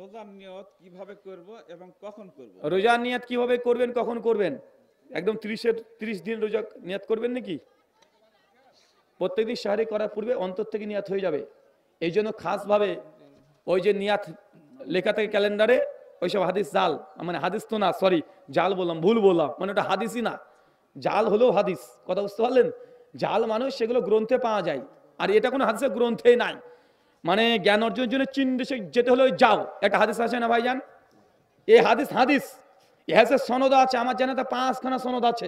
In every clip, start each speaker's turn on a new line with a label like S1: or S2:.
S1: রোজার নিয়ত কিভাবে করব এবং কখন করব?
S2: রোজার নিয়ত কিভাবে করবেন, কখন করবেন? একদম 30 দিন রোজা নিয়ত করবেন নাকি? প্রত্যেকদিন সাহারি করার পূর্বে অন্তর থেকে নিয়ত হয়ে যাবে। এই জন্য খাসভাবে ওই যে নিয়াত লেখা থাকে ক্যালেন্ডারে, ওইসব হাদিস জাল, মানে হাদিস তো না, সরি জাল বললাম, ভুল বললাম, মানে ওটা হাদিসই না, জাল হলেও হাদিস, কথা বুঝতে পারলেন? জাল মানুষ সেগুলো গ্রন্থে পাওয়া যায়, আর এটা কোনো হাদিসের গ্রন্থে নাই। মানে জ্ঞান অর্জনের জন্য চীন দেশে যেতে হলে যাও, একটা হাদিস আছে না ভাইজান? এই হাদিস হাদিস ইহাসের সনদ আছে, আমার জানাতে 5খানা সনদ আছে।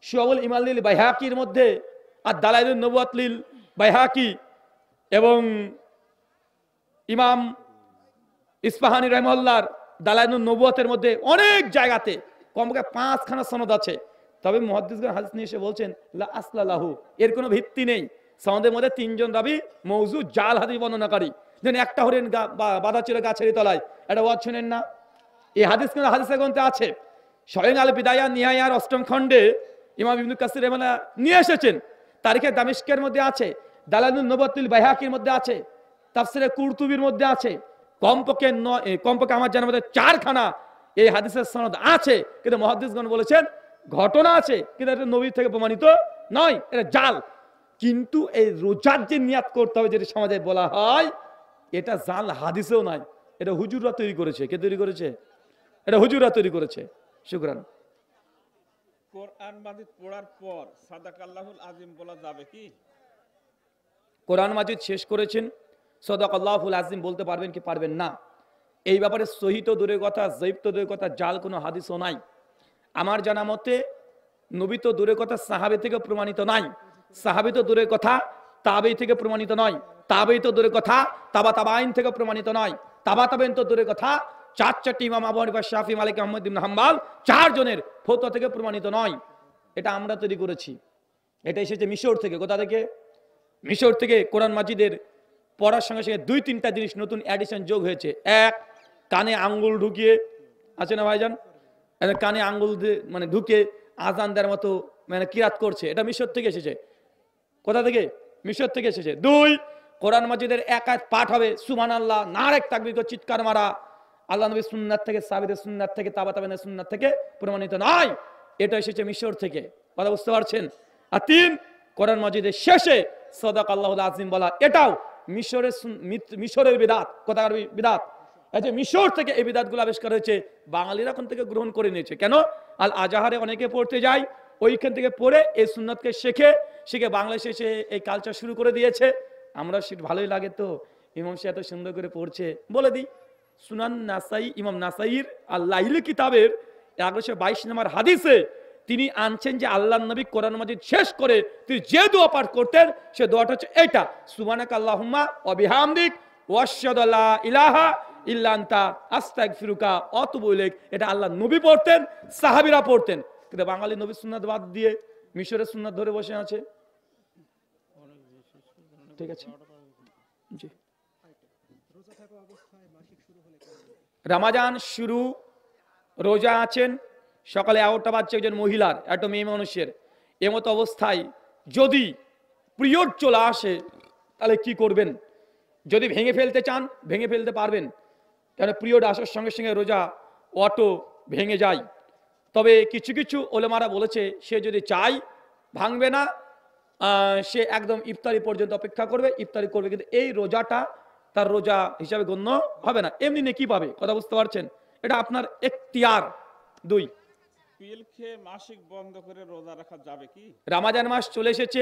S2: শুআবুল ইমান লিল বাইহাকির মধ্যে, আর দালাইলুন নবুয়াত লিল বাইহাকি, এবং ইমাম ইসফাহানি রহমাল্লাহর দালাইলুন নবুয়াতের মধ্যে অনেক জায়গাতে কমপক্ষে 5খানা সনদ আছে। তবে মুহাদ্দিসগণ হাদিস নিয়ে এসে বলছেন লা আসলা লাহু, এর কোনো ভিত্তি নেই। সনদের মধ্যে 3জন রাবী মওযু জাল হাদিস বর্ণনাকারী। যেন একটা হরিণ বাঁধা ছিল গাছের তলায়, এটা ওয়াজ শুনেন না? এই হাদিস কোন হাদিসের গ্রন্থে আছে। স্বয়ং আল বিদায়া নিহায়ার 8ম খণ্ডে ইমাম ইবনে কাসির রাহিমাহুল্লাহ নিয়ে এসেছেন। তারিখে দামেস্কের মধ্যে আছে, দালাইলুন নবুয়াতুল বাইহাকির মধ্যে আছে, তাফসিরে কুরতুবির মধ্যে আছে। কমপক্ষে আমার জানার মধ্যে 4খানা এই হাদিসের সনদ আছে, কিন্তু মুহাদ্দিসগণ বলেছেন ঘটনা আছে, কিন্তু এটা নবী থেকে প্রমাণিত নয়, এটা জাল। কিন্তু এই রোজার যে নিয়াত করতে হবে, যেটা সমাজে বলা হয়, এটা জাল হাদিসেও নাই, এটা হুজুররা তৈরি করেছে। কে তৈরি করেছে? এটা হুজুররা তৈরি করেছে। শুকরান।
S1: কোরআন মাজিদ পড়ার পর সাদাকাল্লাহুল আজিম বলা যাবে কি?
S2: কোরআন মাজিদ শেষ করেছেন, সাদাকাল্লাহুল আজিম বলতে পারবেন কি পারবেন না? এই ব্যাপারে সহি তো দূরের কথা, জয়ীফ তো দূরের কথা, জাল কোনো হাদিসও নাই। আমার জানা মতে নবী তো দূরের কথা, সাহাবী থেকে প্রমাণিত নাই। সাহাবী তো দূরের কথা, তাবেঈ থেকে প্রমাণিত নয়। তাবেঈ তো দূরের কথা, তাবা তাবাইন থেকে প্রমাণিত নয়। তাবা তাবেইন তো দূরের কথা, 4 ইমাম আবু হানিফা, শাফি, মালিক, আহমদ ইবনে হাম্বল 4 জনের ফতোয়া থেকে প্রমাণিত নয়। এটা আমরা তৈরি করেছি। এটা এসেছে মিশর থেকে। কোথা থেকে? মিশর থেকে। কোরআন মাজিদের পড়ার সঙ্গে সঙ্গে 2-3টা জিনিস নতুন অ্যাডিশন যোগ হয়েছে। এক, কানে আঙ্গুল ঢুকিয়ে, আছে না ভাইজান? কানে আঙ্গুল দিয়ে মানে ঢুকে আজান দেওয়ার মতো মানে কিরাত করছে, এটা মিশর থেকে এসেছে। কোথা থেকে? মিশর থেকে এসেছে। 2, কোরআন মাজিদের এক আয়াত পাঠ হবে, সুবহানাল্লাহ, নারে তাকবীর করে চিৎকার মারা, আল্লাহ নবীর সুন্নাত থেকে, সাহাবীদের সুন্নাত থেকে, তাবা তাবেইনের সুন্নাত থেকে প্রমাণিত নয়। এটা এসেছে মিশর থেকে। কথা বুঝতে পারছেন? আর 3, কোরআন মাজিদের শেষে সাদাকাল্লাহুল আযীম বলা, এটাও মিশরের বিদআত। কোথাকার বিদআত? এই যে মিশর থেকে এই বিদআতগুলো আবিষ্কার হয়েছে, বাঙালিরা কোন থেকে গ্রহণ করে নিয়েছে। কেন? আল আজহারে অনেকে পড়তে যায়, ওইখান থেকে পড়ে এই সুন্নাতকে শিখে বাংলাদেশে এসে এই কালচার শুরু করে দিয়েছে। আমরা সেটা ভালোই লাগে, তো ইমাম সাহেব এত সুন্দর করে পড়ছে, বলে দিই সুনান নাসাই, ইমাম নাসাইর আল লাইল কিতাবের 1122 নম্বর হাদিসে তিনি আনছেন যে আল্লাহর নবী কোরআন মাজিদ শেষ করে তিনি যে দোয়া পাঠ করতেন, সে দোয়াটা হচ্ছে এটা, সুবহানাকা আল্লাহুম্মা ওয়া বিহামদিক ওয়া আশহাদু আল্লা ইলাহা ইল্লা আনতা আস্তাগফিরুকা ওয়া আতুবু ইলাইক। এটা আল্লাহর নবী পড়তেন, সাহাবীরা পড়তেন। কিন্তু বাঙালি নবী সুন্নাত বাদ দিয়ে মিশরের সুন্নাত ধরে বসে আছে। ঠিক আছে জি। রমজান শুরু, রোজা আছেন, সকালে 11টা বাজছে, একজন মহিলার, একটা মেয়ে মানুষের, এমতো অবস্থায় যদি পিরিয়ড চলে আসে তাহলে কি করবেন? যদি ভেঙে ফেলতে চান, ভেঙে ফেলতে পারবেন, কেন পিরিয়ড আসার সঙ্গে সঙ্গে রোজা অটো ভেঙে যায়। তবে কিছু কিছু ওলামারা বলেছে সে যদি চায় ভাঙবে না, সে একদম ইফতারি পর্যন্ত অপেক্ষা করবে, ইফতারি করবে, কিন্তু এই রোজাটা তার রোজা হিসাবে গণ্য হবে না, এমনি নেকি পাবে। কথা বুঝতে পারছেন? এটা আপনার এখতিয়ার। 2,
S1: পিল খেয়ে মাসিক বন্ধ করে রোজা রাখা যাবে কি?
S2: রমজান মাস চলে এসেছে,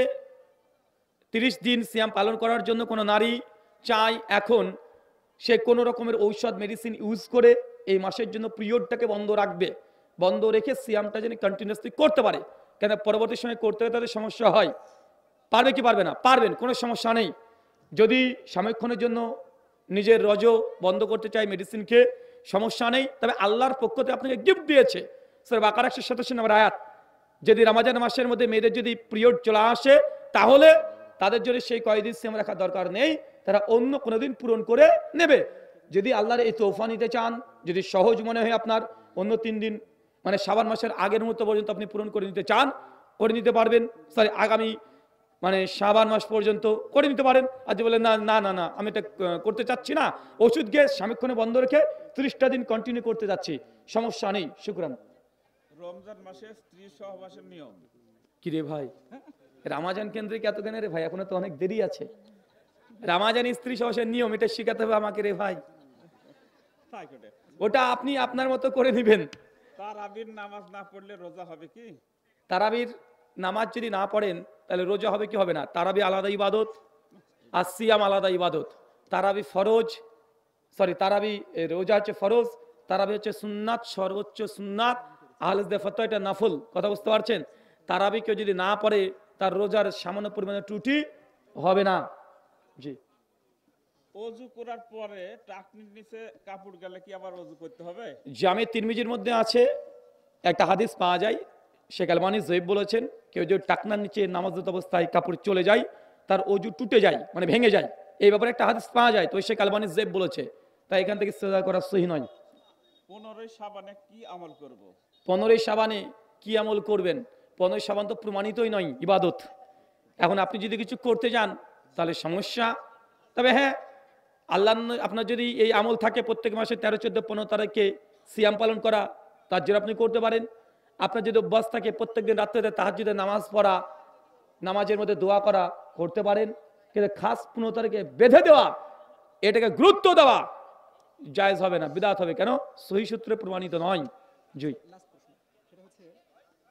S2: 30 দিন সিয়াম পালন করার জন্য কোনো নারী চায় এখন সে কোনো রকমের ঔষধ মেডিসিন ইউজ করে এই মাসের জন্য পিরিয়ডটাকে বন্ধ রাখবে, বন্ধ রেখে সিয়ামটা যেন কন্টিনিউয়াসলি করতে পারে, কেন পরবর্তী সময় করতে গেলে তাদের সমস্যা হয়। পারবে কি পারবে না? পারবেন, কোনো সমস্যা নেই। যদি সাময়িকক্ষণের জন্য নিজের রজ বন্ধ করতে চায় মেডিসিন খেয়ে, সমস্যা নেই। তবে আল্লাহর পক্ষ থেকে আপনাকে গিফট দিয়েছে, সূরা বাকারা 187 নম্বর আয়াত, যদি রমজান মাসের মধ্যে মেয়েদের যদি পিরিয়ড চলে আসে তাহলে তাদের জন্য সেই কয়েকদিন সিয়াম রাখার দরকার নেই, তারা অন্য কোনো দিন পূরণ করে নেবে। যদি আল্লাহর এই তৌফা নিতে চান, যদি সহজ মনে হয় আপনার, অন্য 3 দিন মানে শাবান মাসের আগের মুহূর্ত পর্যন্ত আপনি পূরণ করে নিতে চান, করে নিতে পারবেন। সরি, আগামী মানে শাবান মাস পর্যন্ত করে নিতে পারেন। আর যদি বলেন না না না না আমি এটা করতে চাচ্ছি না, ওষুধ খেয়ে সাময়িকক্ষণে বন্ধ রেখে 30টা দিন কন্টিনিউ করতে যাচ্ছি, সমস্যা নেই। শুকরান।
S1: রমজান মাসে স্ত্রী সহবাসের নিয়ম।
S2: কি রে ভাই, রামাজান কেন্দ্রিক এত কেন রে ভাই, এখনো তো অনেক দেরি আছে। রামাজান স্ত্রী সহবাসের নিয়ম এটা শিখাতে হবে আমাকে রে ভাই।
S1: তাই করে
S2: ওটা আপনি আপনার মতো করে নিবেন।
S1: তারাবির নামাজ না পড়লে রোজা হবে কি?
S2: তারাবির নামাজ যদি না পড়েন তাহলে রোজা হবে কি হবে না? তারাবি আলাদা ইবাদত, আর সিয়াম আলাদা ইবাদত। তারাবি ফরজ, সরি তারাবি রোজা হচ্ছে ফরজ, তারাবি হচ্ছে সুন্নাত, সর্বোচ্চ সুন্নাত। আহলে ফতোয়া এটা নফল, কথা বুঝতে পারছেন? তারাবি কেউ যদি না পড়ে তার রোজার সামান্য পরিমাণে ত্রুটি হবে না। জি।
S1: অজু করার পরে টাকনির নিচে কাপড় গেলে কি আবার অজু করতে হবে?
S2: জামে তিরমিজির মধ্যে আছে একটা হাদিস পাওয়া যায়, শেখ আলবানী জয়ীব বলেছেন, কেউ যদি টাকনার নিচে নামাজরত অবস্থায় কাপড় চলে যায় তার অজু টুটে যায়, মানে ভেঙে যায়। এই ব্যাপারে একটা হাদিস পাওয়া যায়, তো শেখ আলবানী জয়ীব বলেছে, তাই এখান থেকে ইস্তেদা করা সহি নয়।
S1: 15 শাবানে কি আমল করব?
S2: 15 শাবানে কি আমল করবেন? 15 শাবান তো প্রমাণিতই নয় ইবাদত। এখন আপনি যদি কিছু করতে যান তাহলে সমস্যা। তবে হ্যাঁ, আল্লাহ আপনার যদি এই আমল থাকে প্রত্যেক মাসে 13, 14, 15 তারিখে সিয়াম পালন করা, তার জন্য আপনি করতে পারেন। আপনার যদি অভ্যাস থাকে প্রত্যেকদিন রাত্রে তাহাজ্জুদে নামাজ পড়া, নামাজের মধ্যে দোয়া করা, করতে পারেন। কিন্তু খাস 15 তারিখে বেঁধে দেওয়া, এটাকে গুরুত্ব দেওয়া জায়েজ হবে না, বিদআত হবে। কেন? সহিহ সূত্রে প্রমাণিত নয়। জি।
S3: লাস্ট প্রশ্ন, সেটা হচ্ছে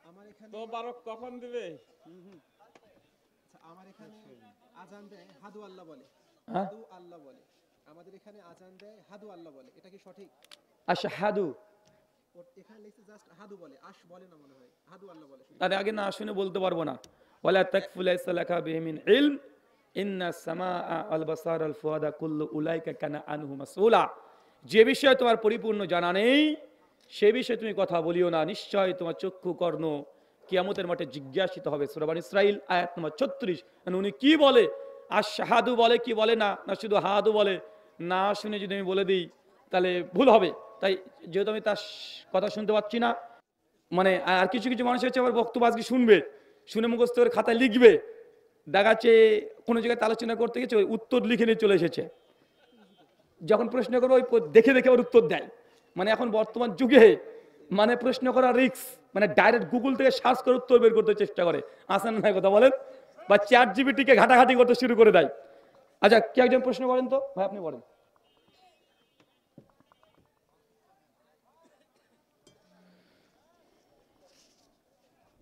S3: আমার এখানে
S1: তো বারক কখন দিবে?
S3: আচ্ছা, আমার এখানে আজান দেয় হাদু আল্লাহ বলে,
S2: হ্যাঁ?
S3: হাদু আল্লাহ বলে। আমাদের এখানে আজান দেয় হাদু আল্লাহ বলে, এটা কি সঠিক?
S2: আশহাদু,
S3: এখানে লিখছে জাস্ট হাদু বলে, আশ বলে না মনে হয়, হাদু আল্লাহ বলে শুধু।
S2: তার আগে না শুনে বলতে পারবো না। ওয়ালা তাকফু লাইসা লাকা বিহি মিন ইলম ইন্না সামাআ আল বাসার আল ফুআদা কুল্লু উলাইকা কানা আনহু মাসউলা। যে বিষয়ে তোমার পরিপূর্ণ জানা নেই সে বিষয়ে তুমি কথা বলিও না, নিশ্চয় তোমার চক্ষু কর্ণ কিয়ামতের মাঠে জিজ্ঞাসিত হবে। সূরা বনী ইসরাঈল আয়াত নম্বর 36। মানে উনি কি বলে, আশহাদু বলে কি বলে না, না শুধু হাদু বলে, না শুনে যদি আমি বলে দিই তাহলে ভুল হবে। তাই যেহেতু আমি তার কথা শুনতে পাচ্ছি না, মানে আর কিছু কিছু মানুষ হচ্ছে আবার বক্তব্য আজকে শুনবে, শুনে মুখস্থ করে খাতায় লিখবে, দেখাচ্ছে কোনো জায়গায় আলোচনা করতে গেছে ওই উত্তর লিখে নিয়ে চলে এসেছে। যখন প্রশ্ন করবো ওই দেখে দেখে আবার উত্তর দেয়। মানে এখন বর্তমান যুগে মানে প্রশ্ন করা রিস্ক, মানে ডাইরেক্ট গুগল থেকে সার্চ করে উত্তর বের করতে চেষ্টা করে। আসেন না কথা বলেন, বা চ্যাট জিপিটিকে ঘাটাঘাটি করতে শুরু করে দেয়। আচ্ছা, কে একজন প্রশ্ন করেন তো ভাই, আপনি বলেন।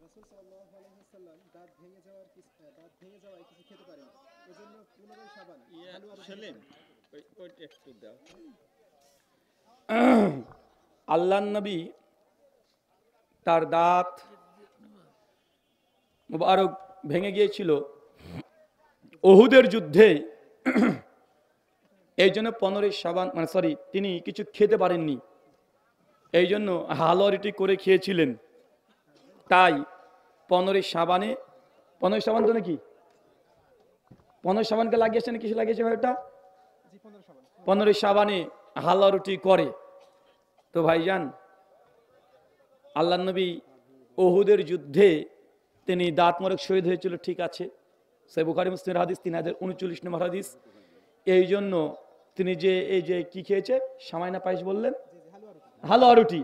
S3: রাসূল সাল্লাল্লাহু আলাইহি ওয়াসাল্লাম দাঁত ভেঙে যাওয়ায় কিছু খেতে পারেন, এজন্য 15 শাবান হালু আর
S1: সেলিম ওইটা একটু দাও।
S2: আল্লাহর নবী তার দাঁত মুবারক ভেঙে গিয়েছিল উহুদের যুদ্ধে, এই জন্য 15 শাবান, মানে সরি, তিনি কিছু খেতে পারেননি, এই জন্য হালুয়া রুটি করে খেয়েছিলেন। তাই 15 শাবানে, 15 শাবান তো নাকি 15 শাবানকে লাগিয়েছেন, কিছু লাগিয়েছে ভাই ওটা,
S3: জি 15 শাবান।
S2: 15 শাবানে হালুয়া রুটি করে। তো ভাইজান, আল্লাহর নবী উহুদের যুদ্ধে তিনি দাঁত মোবারক শহীদ হয়েছিল, ঠিক আছে, সহিহ বুখারী মুসলিমের হাদিস 3039 নম্বর হাদিস। এই জন্য তিনি যে এই যে কি খেয়েছে, সামাইনা পায়েস বললেন,
S3: জি জি হালু আর
S2: হালুয়া রুটি,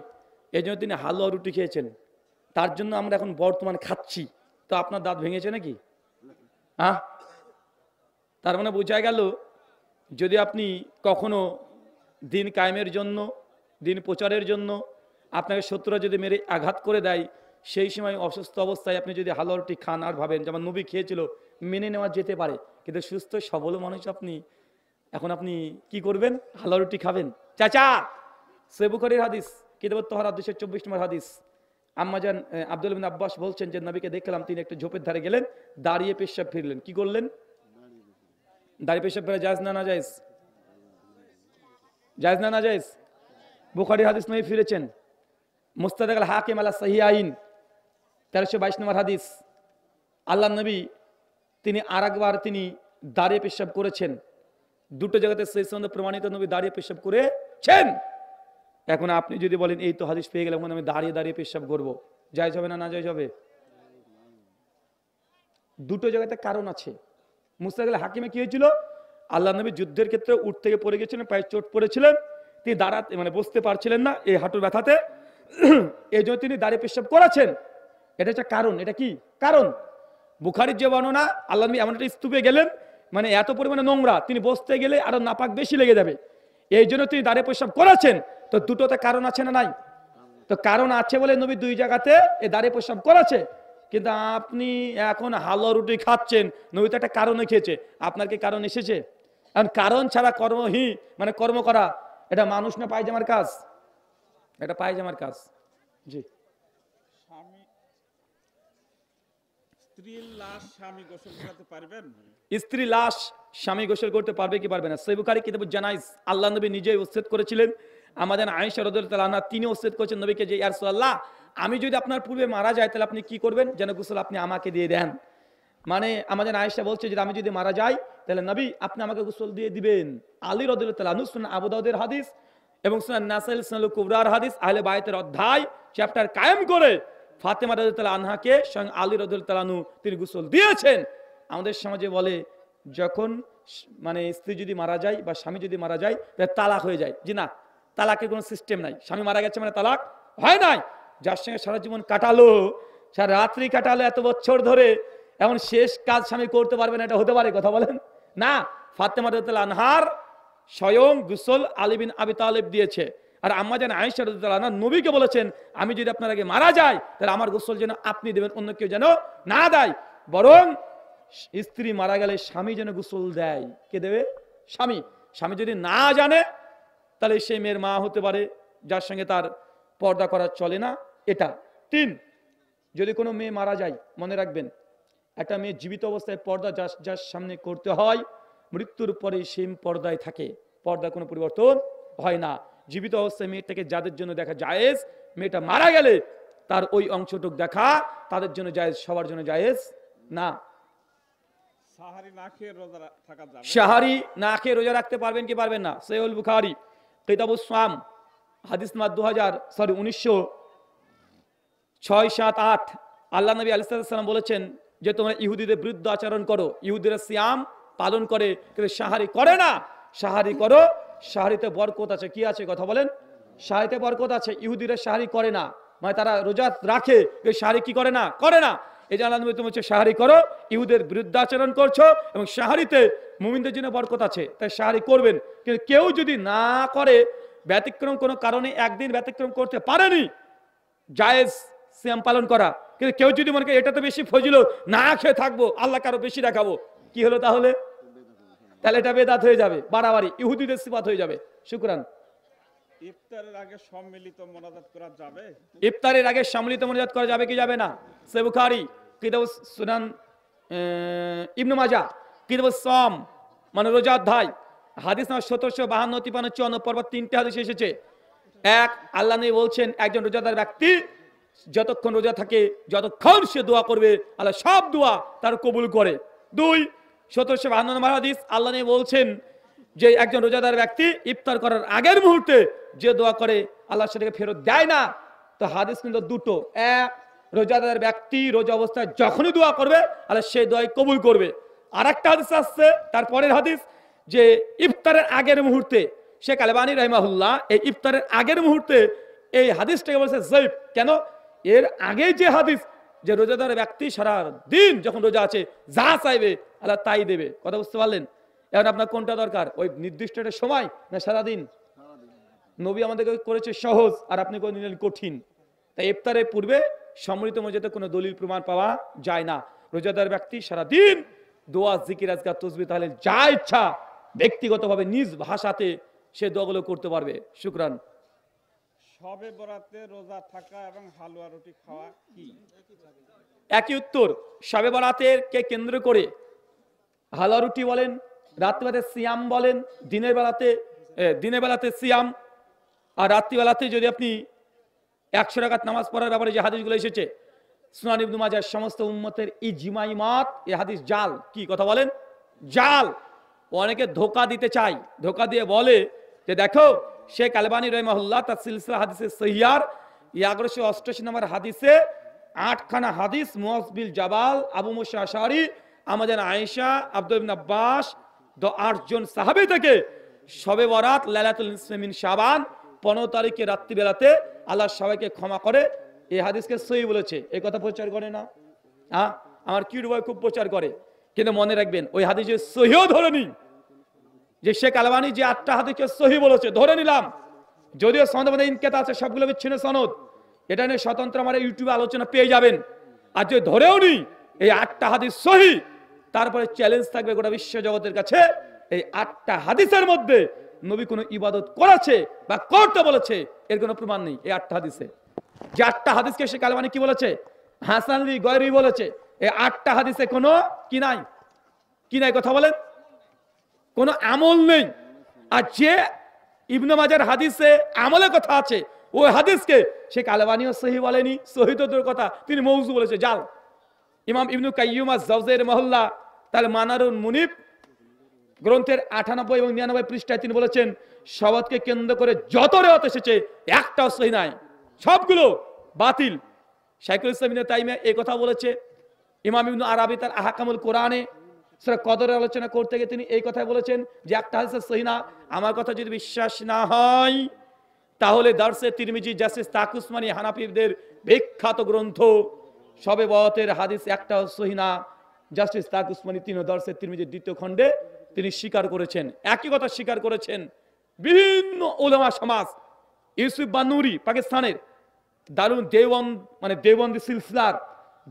S2: এই জন্য তিনি হালুয়া রুটি খেয়েছেন। তার জন্য আমরা এখন বর্তমান খাচ্ছি। তো আপনার দাঁত ভেঙেছে নাকি? হ্যাঁ, তার মানে বোঝা গেল যদি আপনি কখনো দিন কায়েমের জন্য, দিন প্রচারের জন্য আপনাকে শত্রুরা যদি মেরে আঘাত করে দেয়, সেই সময় অসুস্থ অবস্থায় আপনি যদি হালুয়া রুটি খান আর ভাবেন যেমন নবী খেয়েছিল, মেনে নেওয়া যেতে পারে। কিন্তু সুস্থ সবল মানুষ আপনি, এখন আপনি কি করবেন? হালুয়া রুটি খাবেন? চাচা, সহিহ বুখারীর হাদিস কিতাবুত তাহারা 224 নম্বর হাদিস, আম্মাজান আব্দুল ইবনে আব্বাস বলছেন যে নবীকে দেখলাম তিনি একটা ঝোপের ধারে গেলেন, দাঁড়িয়ে পেশাব ফিরলেন। কি করলেন? দাঁড়িয়ে পেশাব ফেরা জায়েজ না নাজায়েজ? জায়েজ না নাজায়েজ? বুখারীর হাদিস নয়, ফিরেছেন। মুস্তাদরাক আল হাকিম আলা সহিহাইন 1322 নম্বর হাদিস, আল্লাহর নবী তিনি আরেকবার তিনি দাঁড়িয়ে পেশাব করেছেন। দুটো জায়গাতে সেই সঙ্গে প্রমাণিত নবী দাঁড়িয়ে পেশাব করেছেন। এখন আপনি যদি বলেন এই তো হাদিস পেয়ে গেলাম, আমি দাঁড়িয়ে দাঁড়িয়ে পেশাব করবো, জায়েজ হবে না নাজায়েজ হবে? দুটো জায়গাতে কারণ আছে। মুস্তাকিল হাকিমে কি হয়েছিল, আল্লাহ নবী যুদ্ধের ক্ষেত্রে উঠ থেকে পড়ে গেছিলেন, পায়ে চোট পড়েছিলেন, তিনি দাঁড়াতে মানে বসতে পারছিলেন না এই হাঁটুর ব্যথাতে, এই জন্য তিনি দাঁড়িয়ে পেশাব করেছেন। এটা হচ্ছে কারণ। এটা কি কারণ? বুখারীর যে বর্ণনা, আল্লাহ নবী এমন একটা স্তূপে গেলেন, মানে এত পরিমাণে নোংরা, তিনি বসতে গেলে আরো নাপাক বেশি লেগে যাবে, এই জন্য তিনি দাঁড়িয়ে পেশাব করেছেন। তো দুটোতে কারণ আছে না নাই? তো কারণ আছে বলে নবী দুই জায়গাতে এ দাঁড়িয়ে পেশাব করেছে। কিন্তু আপনি এখন হালুয়া রুটি খাচ্ছেন, নবী তো একটা কারণে খেয়েছে, আপনার কি কারণ এসেছে? কারণ কারণ ছাড়া কর্মহীন মানে কর্ম করা, এটা মানুষ না পায়জামার কাজ, এটা পায়জামার কাজ। জি।
S1: স্বামী স্ত্রীর লাশ স্বামী গোসল করাতে পারবেন?
S2: স্ত্রী লাশ স্বামী গোসল করতে পারবে কি পারবে না? সহিহ বুখারী কিতাবুল জানাইজ আল্লাহ নবী নিজেই ওসিয়ত করেছিলেন। আমাদের আয়েশা রাদিয়াল্লাহু তাআলা তিনি ওসিয়ত করেছেন নবীকে যে ইয়া রাসূলুল্লাহ, আমি যদি আপনার পূর্বে মারা যাই তাহলে আপনি কি করবেন, যেন গোসল আপনি আমাকে দিয়ে দেন। মানে আমাদের আয়েশা বলছে যে আমি যদি মারা যাই তাহলে নবী আপনি আমাকে গোসল দিয়ে দিবেন। আলী রাদিয়াল্লাহু তাআলা সুনান আবু দাউদের হাদিস এবং সুনান নাসাইল সুনানুল কুবরার হাদিস, আহলে বাইতের অধ্যায় চ্যাপ্টার কায়েম করে ফাতেমা রাদিয়াল্লাহু তাআলা আনহাকে স্বয়ং আলী রাদিয়াল্লাহু তাআলা আনহু তিনি গোসল দিয়েছেন। আমাদের সমাজে বলে যখন মানে স্ত্রী যদি মারা যায় বা স্বামী যদি মারা যায় তাহলে তালাক হয়ে যায়। জি না, তালাকের কোনো সিস্টেম নাই। স্বামী মারা গেছে মানে তালাক হয় নাই। যার সঙ্গে সারা জীবন কাটালো, সারা রাত্রি কাটালো এত বছর ধরে, এমন শেষ কাজ স্বামী করতে পারবে না, এটা হতে পারে? কথা বলেন না। ফাতেমা রাদিয়াল্লাহু আনহার স্বয়ং গোসল আলী বিন আবি তালেব দিয়েছে। আর আম্মা জান আয়েশা রাদিয়াল্লাহু আনহা নবীকে বলেছেন আমি যদি আপনার আগে মারা যাই তাহলে আমার গোসল যেন আপনি দেবেন, অন্য কেউ যেন না দেয়। বরং স্ত্রী মারা গেলে স্বামী যেন গোসল দেয়। কে দেবে? স্বামী। স্বামী যদি না জানে তাহলে সেই মেয়ের মা হতে পারে যার সঙ্গে তার পর্দা করা চলে না। এটা 3। যদি কোনো মেয়ে মারা যায়, মনে রাখবেন একটা মেয়ে জীবিত অবস্থায় পর্দা যার সামনে করতে হয়, মৃত্যুর পরে সেম পর্দায় থাকে, পর্দা কোনো পরিবর্তন হয় না। জীবিত অবস্থায় মেয়েটাকে যাদের জন্য দেখা জায়েজ, মেয়েটা মারা গেলে তার ওই অংশটুক দেখা তাদের জন্য জায়েজ, সবার জন্য জায়েজ না।
S1: সাহারি না খেয়ে রোজা থাকা যাবে?
S2: সাহারি না খেয়ে রোজা রাখতে পারবেন কি পারবেন না? সহিহুল বুখারী কিতাবুস সাম হাদিস নাম্বার 1906-7-8 আল্লাহ নবী আলাইহিস সালাম বলেছেন যে তোমরা ইহুদিদের বিরুদ্ধে আচরণ করো। ইহুদিরা সিয়াম পালন করে কিন্তু সাহারি করে না। সাহারি করো, সাহারিতে বরকত আছে। কি আছে? কথা বলেন। সাহারিতে বরকত আছে। ইহুদিরা সাহারি করে না, মানে তারা রোজা রাখে কিন্তু সাহারি কি করে না? করে না। এই যে আল্লাহ নবী তুমি হচ্ছে সাহারি করো, ইহুদের বিরুদ্ধে আচরণ করছো এবং সাহারিতে মুমিনদের জন্য বরকত আছে, তাই সাহারি করবেন। কিন্তু কেউ যদি না করে, ব্যতিক্রম কোনো কারণে একদিন ব্যতিক্রম করতে পারেনি, জায়েজ সিয়াম পালন করা, কিন্তু কেউ যদি মনে করে এটা তো বেশি ফজিলত, না খেয়ে থাকবো, আল্লাহকে আরো বেশি দেখাবো, কি হলো তাহলে? তাহলে এটা বেদাত হয়ে যাবে, বাড়াবাড়ি, ইহুদিদের সিফাত হয়ে যাবে। শুকরান।
S1: ইফতারের আগে সম্মিলিত মোনাজাত করা যাবে?
S2: ইফতারের আগে সম্মিলিত মোনাজাত করা যাবে কি যাবে না? সহিহ বুখারী কিতাবুস সুনান ইবনে মাজাহ কিতাবুস সাম মানে রোজা অধ্যায় হাদিস নাম্বার 1752, 53, 54 পর্ব 3টে হাদিস এসেছে। এক, আল্লাহ নবী বলছেন একজন রোজাদার ব্যক্তি যতক্ষণ রোজা থাকে, যতক্ষণ সে দোয়া করবে আল্লাহ সব দোয়া তার কবুল করে। 2, 1752 নম্বর হাদিস আল্লাহ নবী বলছেন যে একজন রোজাদার ব্যক্তি ইফতার করার আগের মুহূর্তে যে দোয়া করে আল্লাহ সেটাকে ফেরত দেয় না। তো হাদিস কিন্তু দুটো। এক, রোজাদার ব্যক্তি রোজা অবস্থায় যখনই দোয়া করবে আল্লাহ সেই দোয়াই কবুল করবে। আর একটা হাদিস আসছে তারপরের হাদিস যে ইফতারের আগের মুহূর্তে, শেখ আলবানী রাহিমাহুল্লাহ এই ইফতারের আগের মুহূর্তে এই হাদিসটাকে বলছে যায়েব। কেন? এর আগে যে হাদিস যে রোজাদার ব্যক্তি সারা দিন যখন রোজা আছে যা চাইবে আল্লাহ তাই দেবে। কথা বুঝতে পারলেন? এখন আপনার কোনটা দরকার, ওই নির্দিষ্ট একটা সময় না সারাদিন? নবী আমাদেরকে করেছে সহজ আর আপনি করে নিলেন কঠিন। তাই ইফতারের পূর্বে সম্মিলিত মসজিদে কোনো দলিল প্রমাণ পাওয়া যায় না। রোজাদার ব্যক্তি সারাদিন দোয়া, জিকির, আজকার, তাসবিহ, তাহলিল যা ইচ্ছা ব্যক্তিগতভাবে নিজ ভাষাতে সে দোয়াগুলো করতে পারবে। শুকরান।
S1: শবে বরাতে রোজা থাকা এবং হালুয়া রুটি খাওয়া কি?
S2: একই উত্তর। শবে বরাতের কে কেন্দ্র করে হালুয়া রুটি বলেন, রাত্রিবেলাতে সিয়াম বলেন, দিনের বেলাতে সিয়াম, আর রাত্রিবেলাতে যদি আপনি 100 রাকাত নামাজ পড়ার ব্যাপারে যে হাদিসগুলো এসেছে সুনান ইবনে মাজাহ সমস্ত উম্মতের ইজমাই মত, এই হাদিস জাল। কি কথা বলেন? জাল। অনেকে ধোকা দিতে চায়, ধোকা দিয়ে বলে যে দেখো শেখ আলবানী রাহিমাহুল্লাহ তার সিলসিলা হাদিসে সহিহার 1188 নম্বর হাদিসে 8খানা হাদিস মুআজ বিন জাবাল, আবু মুসা আশআরী, আমাদের আয়েশা, আব্দুল্লাহ ইবনে আব্বাস, 8 জন সাহাবী থেকে শবে বরাত লাইলাতুল নিসফে মিন শাবান 15 তারিখে রাত্রিবেলাতে আল্লাহ সবাইকে ক্ষমা করে, এই হাদিসকে সহি বলেছে। এই কথা প্রচার করে না? হ্যাঁ, আমার কিউট বয় খুব প্রচার করে, কিন্তু মনে রাখবেন ওই হাদিসে সহিও ধরে নি, যে শেখ আলবানী যে 8টা হাদিসকে সহি বলেছে ধরে নিলাম, যদিও সনদ মধ্যে ইনকিতা আছে, সবগুলো বিচ্ছিন্ন সনদ, এটা নিয়ে স্বতন্ত্র আমার ইউটিউবে আলোচনা পেয়ে যাবেন। আর যদি ধরেও নি এই 8টা হাদিস সহি, তারপরে চ্যালেঞ্জ থাকবে গোটা বিশ্ব জগতের কাছে, এই 8টা হাদিসের মধ্যে নবী কোনো ইবাদত করেছে বা করতে বলেছে এর কোনো প্রমাণ নেই। এই 8টা হাদিসে, যে 8টা হাদিসকে শেখ আলবানী কি বলেছে, হাসান আলী গয়রি বলেছে, এই 8টা হাদিসে কোনো কি নাই, কি নাই কথা বলেন, কোনো আমল নেই। আর যে ইবনে মাজার হাদিসে আমলের কথা আছে, ওই হাদিসকে শেখ আলবানীও সহি বলেনি, সহি তো দূরের কথা, তিনি মৌজু বলেছে, জাল। ইমাম ইবনু কাইয়্যুম আজ-জাওজাইর মহল্লা তার মানারুল মুনিব গ্রন্থের 98 এবং 99 পৃষ্ঠায় তিনি বলেছেন, শবাতকে কেন্দ্র করে যত রেওয়াত এসেছে একটাও সহি নাই, সবগুলো বাতিল। শাইখুল ইসলাম ইবনে তাইমিয়া এই কথা বলেছে। ইমাম ইবনু আরাবী তার আহকামুল কোরআনে সূরা কদরের আলোচনা করতে গিয়ে তিনি এই কথাই বলেছেন যে একটা হাদিস সহি না। আমার কথা যদি বিশ্বাস না হয় তাহলে দারসে তিরমিজি, জাসিস তাকি উসমানী হানাফিদের বিখ্যাত গ্রন্থ শবে বরাতের হাদিস একটাও সহি না, জাস্টিস তাকি উসমানী তিনি দারসে তিরমিজির 2য় খণ্ডে তিনি স্বীকার করেছেন। একই কথা স্বীকার করেছেন বিভিন্ন উলামা সমাজ। ইউসুফ বানুরি পাকিস্তানের দারুন দেওবন্দ মানে দেওবন্দি সিলসিলার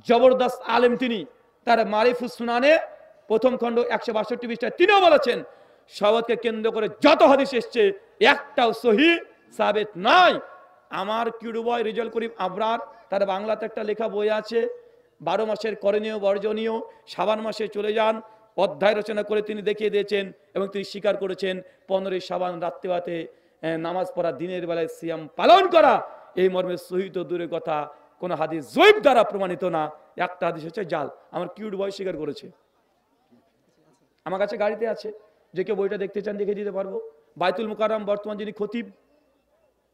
S2: জবরদস্ত আলেম, তিনি তার মারিফুস সুনানে 1ম খণ্ড 162 পৃষ্ঠায় তিনিও বলেছেন, শবাতকে কেন্দ্র করে যত হাদিস এসছে একটাও সহি সাবেত নয়। আমার কিউডুবয় রিজাল করিম আবরার তার বাংলাতে একটা লেখা বই আছে, 12 মাসের করণীয় বর্জনীয়, শাবান মাসে চলে যান, অধ্যায় রচনা করে তিনি দেখিয়ে দিয়েছেন এবং তিনি স্বীকার করেছেন 15 শাবান রাত্রিবাতে নামাজ পড়া, দিনের বেলায় সিয়াম পালন করা, এই মর্মে সহি তো দূরের কথা কোন হাদিস জয়ীব দ্বারা প্রমাণিত না, একটা হাদিস হচ্ছে জাল। আমার কিউট বয় স্বীকার করেছে, আমার কাছে গাড়িতে আছে, যে কেউ বইটা দেখতে চান দেখে দিতে পারবো। বাইতুল মুকাররম বর্তমান যিনি খতিব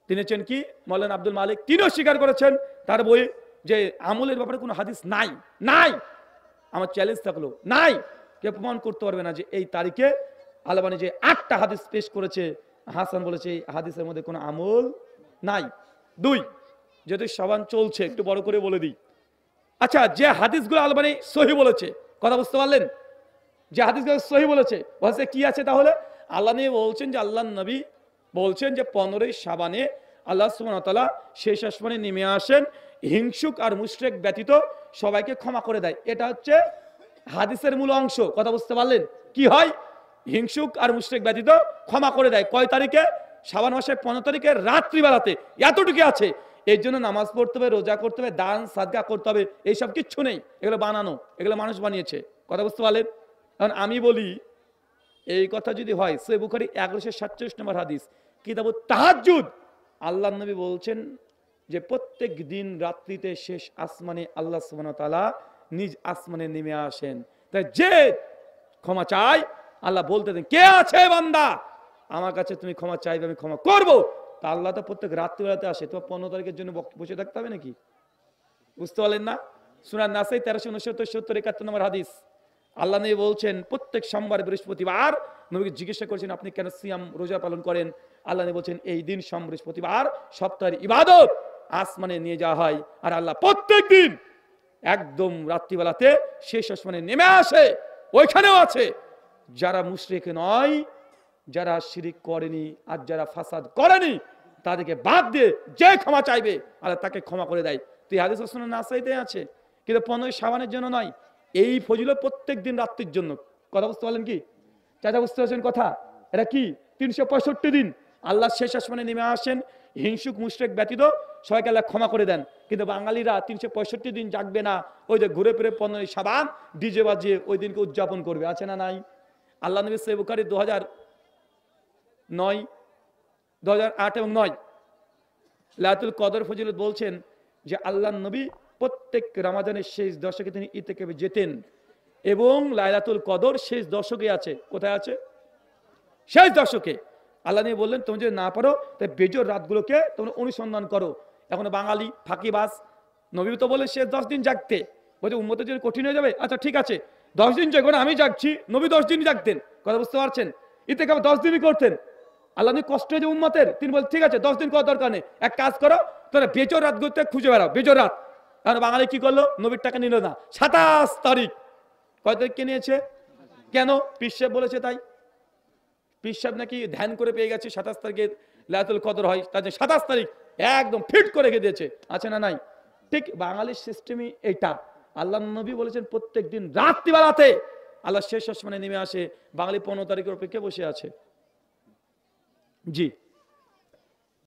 S2: তিনি হচ্ছেন কি মৌলানা আব্দুল মালিক, তিনিও স্বীকার করেছেন তার বই যে আমলের ব্যাপারে কোনো হাদিস নাই। নাই, আমার চ্যালেঞ্জ থাকলো নাই, কেউ প্রমাণ করতে পারবে না যে এই তারিখে আলবানী যে 8টা হাদিস পেশ করেছে, হাসান বলেছে এই হাদিসের মধ্যে কোনো আমল নাই। 2, যেহেতু শাবান চলছে একটু বড় করে বলে দিই। আচ্ছা, যে হাদিসগুলো আলবানী সহি বলেছে, কথা বুঝতে পারলেন, যে হাদিসগুলো সহি বলেছে ওখানে কি আছে তাহলে? আল্লাহ নিয়ে বলছেন যে আল্লাহ নবী বলছেন যে 15 শাবানে আল্লাহ সুবহানাহু ওয়া তাআলা শেষ আসমানে নেমে আসেন, হিংসুক আর মুশরিক ব্যতীত সবাইকে ক্ষমা করে দেয়। এটা হচ্ছে হাদিসের মূল অংশ, কথা বুঝতে পারলেন? কি হয়? হিংসুক আর মুশরিক ব্যতীত ক্ষমা করে দেয়। কয় তারিখে? শাবান মাসের 15 তারিখে রাত্রিবেলাতে। এতটুকু আছে, এর জন্য নামাজ পড়তে হবে, রোজা করতে হবে, দান সাদকা করতে হবে, এইসব কিচ্ছু নেই, এগুলো বানানো, এগুলো মানুষ বানিয়েছে, কথা বুঝতে পারলেন? কারণ আমি বলি এই কথা যদি হয়, সহিহ বুখারী 1147 নম্বর হাদিস, কিতাবুত তাহাজ্জুদ, আল্লাহ নবী বলছেন যে প্রত্যেক দিন রাত্রিতে শেষ আসমানে আল্লাহ সুবহানাহু ওয়া তাআলা নিজ আসমানে নেমে আসেন। তাই যে ক্ষমা চায়, আল্লাহ বলতে দেন, কে আছে বান্দা আমার কাছে তুমি ক্ষমা চাইবে, আমি ক্ষমা করব। তা আল্লাহ তো প্রত্যেক রাত্রিবেলাতে আসে, তোমার 15 তারিখের জন্য বসে থাকতে হবে নাকি? বুঝতে পারলেন না? সূরা নাসাই 1369 70 71 নম্বর হাদিস, আল্লাহ নবী বলছেন প্রত্যেক সোমবার বৃহস্পতিবার, নবীকে জিজ্ঞাসা করেছেন আপনি কেন সিয়াম রোজা পালন করেন? আল্লাহ নবী বলছেন এই দিন সোম বৃহস্পতিবার সপ্তাহের ইবাদত আসমানে নিয়ে যাওয়া হয়, আর আল্লাহ প্রত্যেক দিন একদম রাত্রিবেলাতে শেষ আসমানে নেমে আসে। ওইখানেও আছে যারা মুশরিক নয়, যারা শিরিক করেনি আর যারা ফাসাদ করেনি, তাদেরকে বাদ দিয়ে যে ক্ষমা চাইবে আল্লাহ তাকে ক্ষমা করে দেয়। তো এই হাদিস সুনান নাসাইতে আছে, কিন্তু 15 শাবানের জন্য নয়। এই ফজিলত প্রত্যেক দিন রাত্রির জন্য, কথা বুঝতে পারলেন কি চাচা? বুঝতে পারছেন কথা? এটা কি 365 দিন আল্লাহ শেষ আসমানে নেমে আসেন, হিংসুক মুশরিক ব্যতীত সবাইকে আল্লাহ ক্ষমা করে দেন। কিন্তু বাঙালিরা 365 দিন জাগবে না, ওই যে ঘুরে ফিরে 15 শাবান ডিজে বাজিয়ে ওই দিনকে উদযাপন করবে, আছে না নাই? আল্লাহ নবী সহিহ বুখারী 2009, 2008 এবং 9 লাইলাতুল কদর ফজিলত বলছেন যে আল্লাহ নবী প্রত্যেক রমাদানের শেষ দশকে তিনি ইতিকাফে যেতেন, এবং লাইলাতুল কদর শেষ দশকে আছে। কোথায় আছে? শেষ দশকে। আল্লাহ নবী বললেন তুমি যদি না পারো তাই বেজোর রাতগুলোকে তোমরা অনুসন্ধান করো। এখন বাঙালি ফাঁকিবাজ নবী তো বলে শেষ 10 দিন জাগতে, বলছে উম্মতের জন্য কঠিন হয়ে যাবে, আচ্ছা ঠিক আছে 10 দিন জাগো না, আমি জাগছি, নবী 10 দিন জাগতেন, কথা বুঝতে পারছেন? ইতিকাফ 10 দিনই করতেন। আল্লাহ নবী কষ্ট হয়ে যে উম্মতের, তিনি বলছেন ঠিক আছে 10 দিন করার দরকার নেই, এক কাজ করো তোরা বেজর রাত করতে খুঁজে বেড়াও, বেজর রাত। কারণ বাঙালি কি করলো, নবীর টাকা নিল না, 27 তারিখ, কয় তারিখকে নিয়েছে? কেন? পীর সাহেব বলেছে তাই। পীর সাহেব নাকি ধ্যান করে পেয়ে গেছে 27 তারিখে লাইলাতুল কদর হয়, তার জন্য 27 তারিখ একদম ফিট করে রেখে দিয়েছে, আছে না নাই? ঠিক বাঙালির সিস্টেমই এইটা। আল্লাহ নবী বলেছেন প্রত্যেক দিন রাত্রিবেলাতে আল্লাহ শেষ আসমানে নেমে আসে, বাঙালি 15 তারিখের অপেক্ষা বসে আছে। জি।